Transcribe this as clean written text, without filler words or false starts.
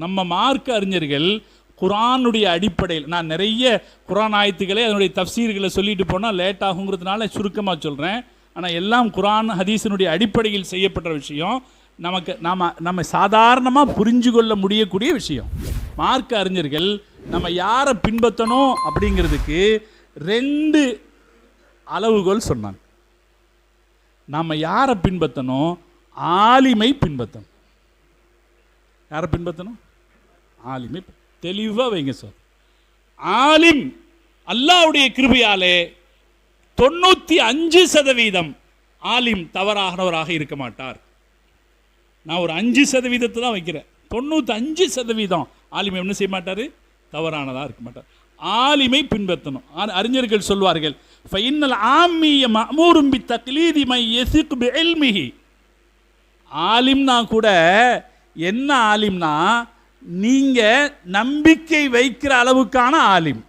நம்ம மார்க்க அறிஞர்கள் குர்ஆனுடைய அடிப்படையில், நான் நிறைய குர்ஆன் ஆயத்துக்களை அதனுடைய தஃப்சீர்களை சொல்லிட்டு போனால் லேட் ஆகுங்கிறதுனால சுருக்கமாக சொல்கிறேன். ஆனால் எல்லாம் குர்ஆன் ஹதீஸினுடைய அடிப்படையில் செய்யப்பட்ட விஷயம், நமக்கு நம்ம சாதாரணமாக புரிஞ்சு கொள்ள முடியக்கூடிய விஷயம். மார்க்க அறிஞர்கள் நம்ம யாரை பின்பற்றணும் அப்படிங்கிறதுக்கு 2 அளவுகோல் சொன்னாங்க. நம்ம யாரை பின்பற்றணும்? ஆலிமை பின்பற்றணும். யாரை பின்பற்றணும்? ஆலிமை. தெளிவாக வைங்க சார். ஆலிம் அல்லாஹ்வுடைய கிருபையாலே 95% ஆலிம் தவறானவராக இருக்க மாட்டார். நான் ஒரு 5% தான் வைக்கிறேன். 95% ஆலிம் என்ன செய்ய மாட்டார்? தவறானதாக இருக்க மாட்டார். ஆலிமை பின்பற்றணும். அறிஞர்கள் சொல்வார்கள், ஃபைன்னல் ஆமிய மஅமூரும் பித்தக்லீதி மை யஸிக் பிஇல்மிஹி. ஆலிம்னா கூட என்ன ஆலிம்னா, நீங்க நம்பிக்கை வைக்கிற அளவுக்கான ஆலிம்.